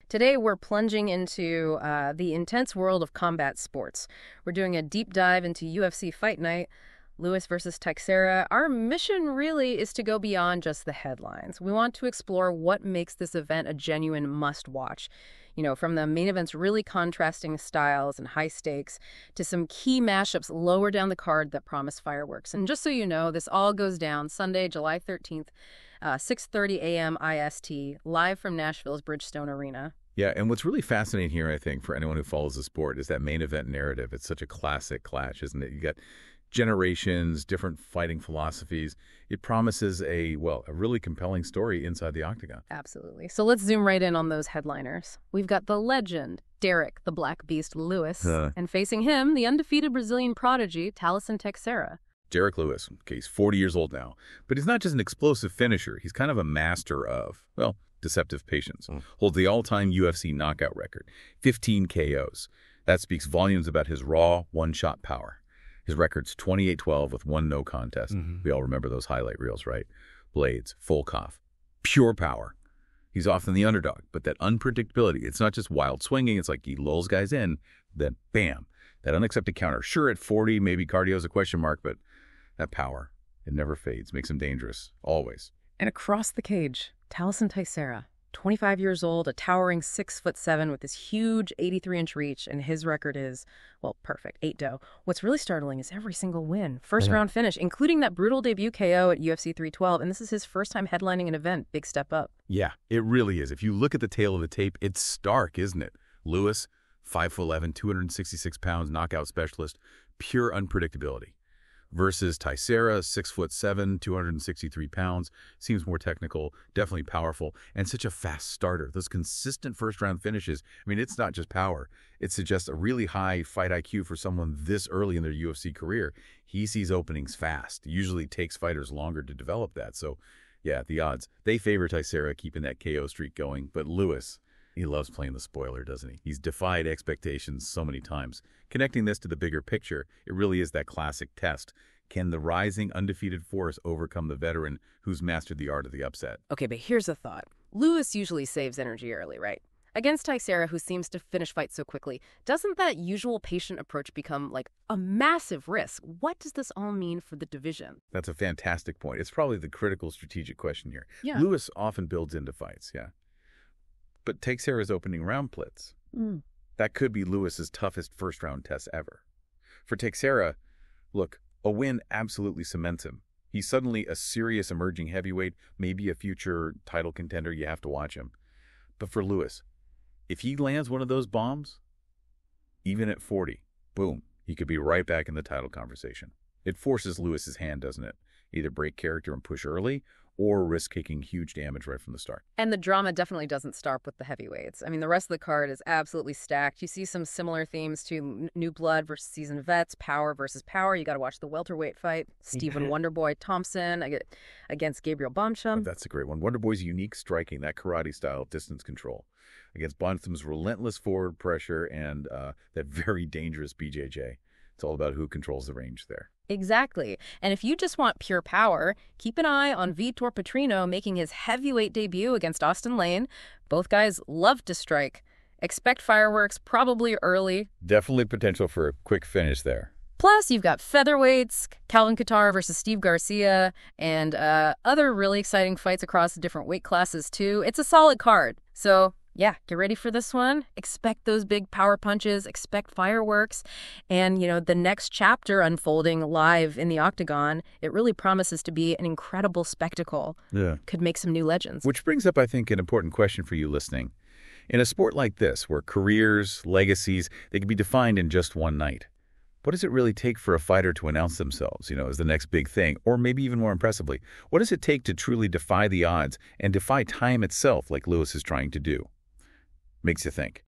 Today, we're plunging into the intense world of combat sports. We're doing a deep dive into UFC Fight Night, Lewis versus Teixeira. Our mission really is to go beyond just the headlines. We want to explore what makes this event a genuine must-watch. You know, from the main event's really contrasting styles and high stakes to some key mashups lower down the card that promise fireworks. And just so you know, this all goes down Sunday, July 13th, 6:30 a.m. IST, live from Nashville's Bridgestone Arena. Yeah, and what's really fascinating here, I think, for anyone who follows the sport is that main event narrative. It's such a classic clash, isn't it? You got generations, different fighting philosophies. It promises a really compelling story inside the octagon. Absolutely. So let's zoom right in on those headliners. We've got the legend, Derrick, the Black Beast Lewis, and facing him, the undefeated Brazilian prodigy, Tallison Teixeira. Derrick Lewis, okay, he's 40 years old now, but he's not just an explosive finisher. He's kind of a master of, deceptive patience. Holds the all-time UFC knockout record, 15 KOs. That speaks volumes about his raw, one-shot power. His record's 28-12 with one no contest. We all remember those highlight reels, right? Blades, full cough, pure power. He's often the underdog, but that unpredictability, it's not just wild swinging. It's like he lulls guys in, then bam, that unaccepted counter. Sure, at 40, maybe cardio's a question mark, but that power, it never fades, makes him dangerous, always. And across the cage, Tallison Teixeira, 25 years old, a towering 6'7" with this huge 83-inch reach, and his record is, perfect, 8-0. What's really startling is every single win, first-round finish, including that brutal debut KO at UFC 312, and this is his first time headlining an event. Big step up. Yeah, it really is. If you look at the tail of the tape, it's stark, isn't it? Lewis, 5'11", 266 pounds, knockout specialist, pure unpredictability. Versus Teixeira, 6'7", 263 pounds, seems more technical, definitely powerful, and such a fast starter. Those consistent first-round finishes, it's not just power. It suggests a really high fight IQ for someone this early in their UFC career. He sees openings fast. It usually takes fighters longer to develop that. So, yeah, the odds. They favor Teixeira keeping that KO streak going, but Lewis, he loves playing the spoiler, doesn't he? He's defied expectations so many times. Connecting this to the bigger picture, it really is that classic test. Can the rising undefeated force overcome the veteran who's mastered the art of the upset? Okay, but here's a thought. Lewis usually saves energy early, right? Against Teixeira, who seems to finish fights so quickly, doesn't that usual patient approach become like a massive risk? What does this all mean for the division? That's a fantastic point. It's probably the critical strategic question here. Yeah. Lewis often builds into fights, yeah. But Teixeira's opening round blitz. That could be Lewis's toughest first-round test ever. For Teixeira, look, a win absolutely cements him. He's suddenly a serious emerging heavyweight, maybe a future title contender. You have to watch him. But for Lewis, if he lands one of those bombs, even at 40, boom, he could be right back in the title conversation. It forces Lewis's hand, doesn't it? Either break character and push early, or risk taking huge damage right from the start. And the drama definitely doesn't stop with the heavyweights. The rest of the card is absolutely stacked. You see some similar themes to new blood versus seasoned vets, power versus power. You got to watch the welterweight fight. Stephen Wonderboy Thompson against Gabriel Bonfim. That's a great one. Wonderboy's unique striking, that karate style of distance control, against Bonfim's relentless forward pressure and that very dangerous BJJ. It's all about who controls the range there. Exactly. And if you just want pure power, keep an eye on Vitor Petrino making his heavyweight debut against Austen. Both guys love to strike. Expect fireworks, probably early. Definitely potential for a quick finish there. Plus, you've got featherweights, Kattar versus Steve Garcia, and other really exciting fights across different weight classes, too. It's a solid card. So, yeah, get ready for this one. Expect those big power punches, expect fireworks, and, the next chapter unfolding live in the octagon, it really promises to be an incredible spectacle. Yeah. Could make some new legends. Which brings up, I think, an important question for you listening. In a sport like this, where careers, legacies, they can be defined in just one night, what does it really take for a fighter to announce themselves, as the next big thing? Or maybe even more impressively, what does it take to truly defy the odds and defy time itself like Lewis is trying to do? Makes you think.